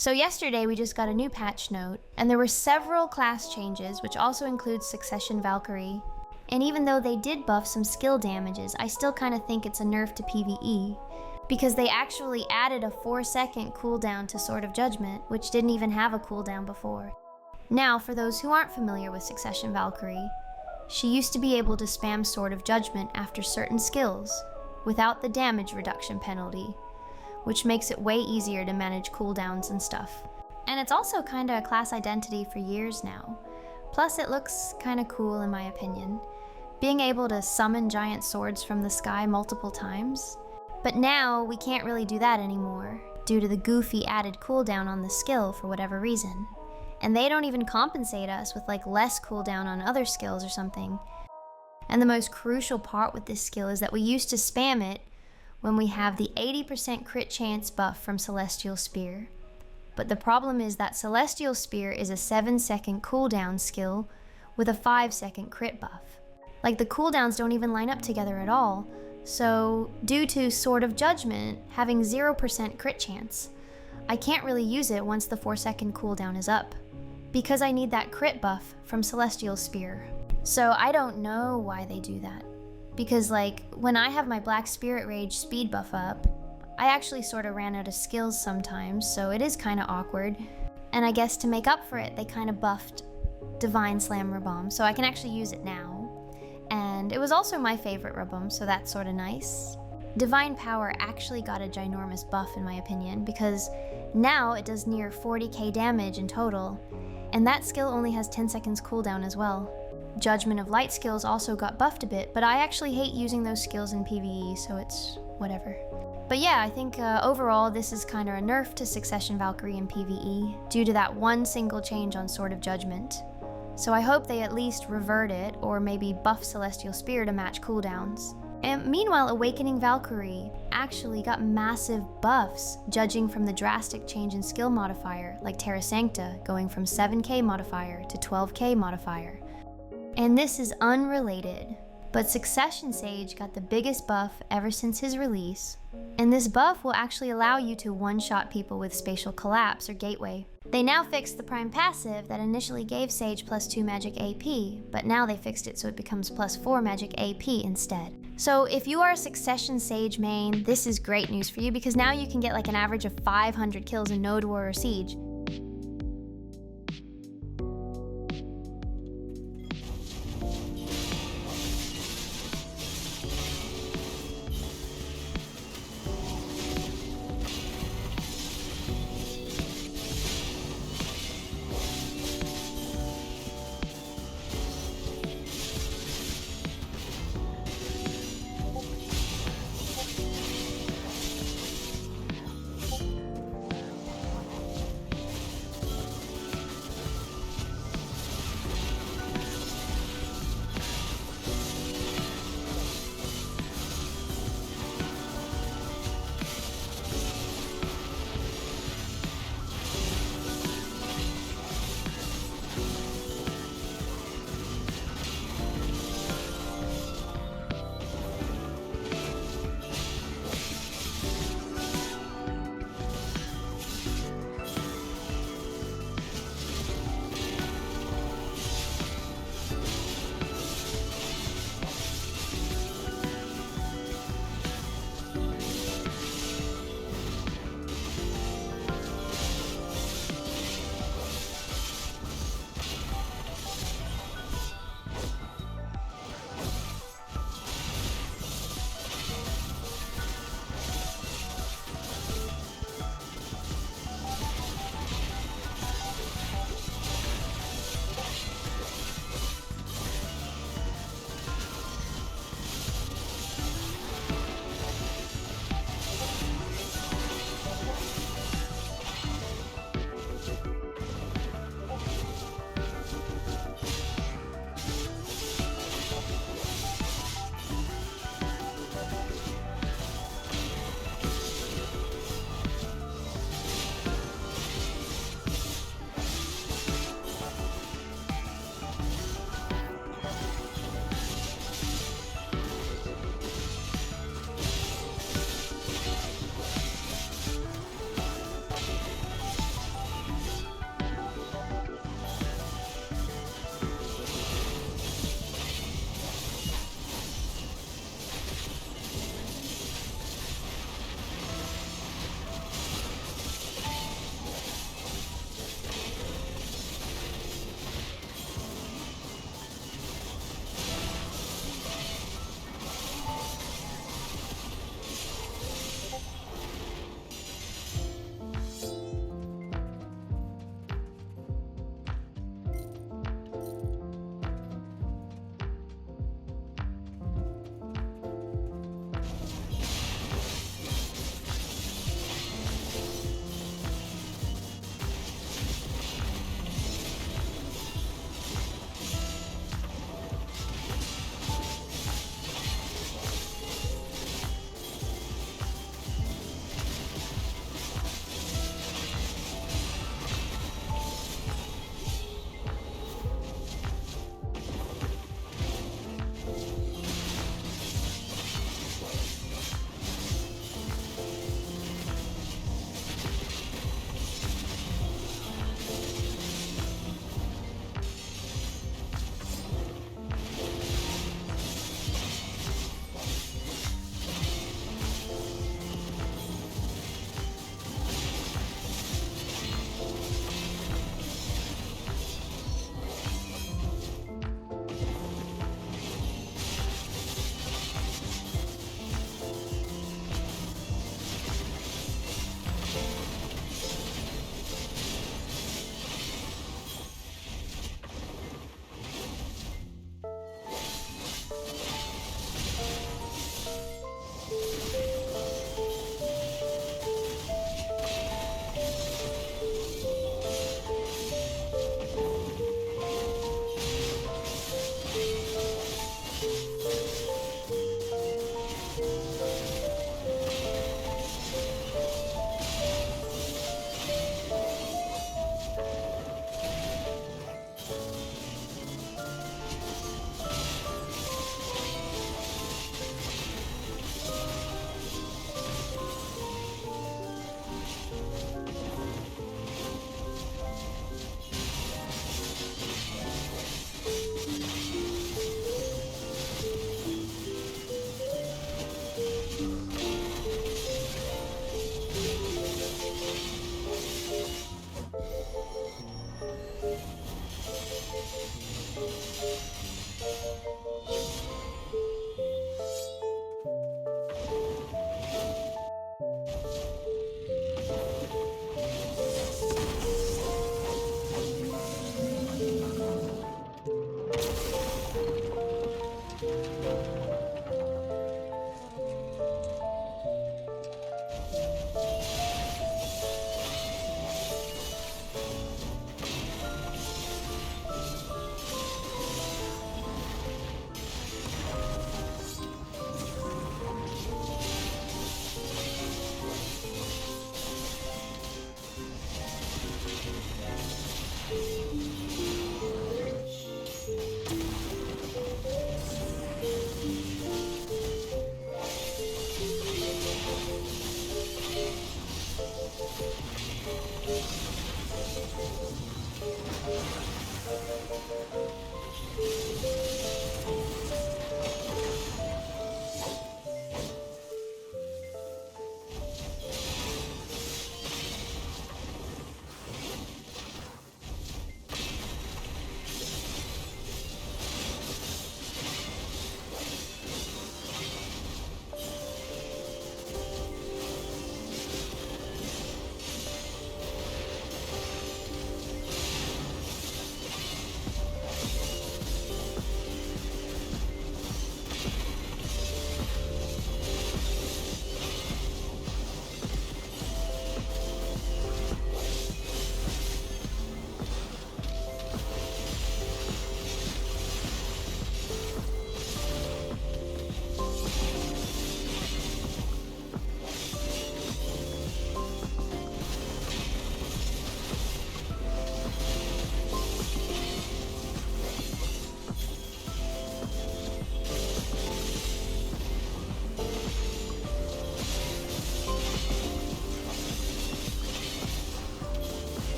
So yesterday we just got a new patch note, and there were several class changes, which also includes Succession Valkyrie. And even though they did buff some skill damages, I still kind of think it's a nerf to PvE, because they actually added a 4-second cooldown to Sword of Judgment, which didn't even have a cooldown before. Now, for those who aren't familiar with Succession Valkyrie, she used to be able to spam Sword of Judgment after certain skills, without the damage reduction penalty, which makes it way easier to manage cooldowns and stuff. And it's also kinda a class identity for years now. Plus it looks kinda cool in my opinion, being able to summon giant swords from the sky multiple times. But now we can't really do that anymore, due to the goofy added cooldown on the skill for whatever reason. And they don't even compensate us with like less cooldown on other skills or something. And the most crucial part with this skill is that we used to spam it when we have the 80% crit chance buff from Celestial Spear. But the problem is that Celestial Spear is a 7-second cooldown skill with a 5-second crit buff. Like the cooldowns don't even line up together at all, so due to Sword of Judgment having 0% crit chance, I can't really use it once the 4-second cooldown is up, because I need that crit buff from Celestial Spear. So I don't know why they do that. Because like, when I have my Black Spirit Rage speed buff up, I actually sort of ran out of skills sometimes, so it is kind of awkward. And I guess to make up for it, they kind of buffed Divine Slammer Bomb, so I can actually use it now. And it was also my favorite Rubum, so that's sort of nice. Divine Power actually got a ginormous buff in my opinion, because now it does near 40k damage in total, and that skill only has 10 seconds cooldown as well. Judgment of Light skills also got buffed a bit, but I actually hate using those skills in PvE, so it's whatever. But yeah, I think overall this is kinda a nerf to Succession Valkyrie in PvE, due to that one single change on Sword of Judgment. So I hope they at least revert it, or maybe buff Celestial Spear to match cooldowns. And meanwhile, Awakening Valkyrie actually got massive buffs, judging from the drastic change in skill modifier, like Terra Sancta going from 7k modifier to 12k modifier. And this is unrelated, but Succession Sage got the biggest buff ever since his release, and this buff will actually allow you to one-shot people with Spatial Collapse or Gateway. They now fixed the Prime passive that initially gave Sage +2 magic AP, but now they fixed it so it becomes +4 magic AP instead. So if you are a Succession Sage main, this is great news for you, because now you can get like an average of 500 kills in Node War or Siege.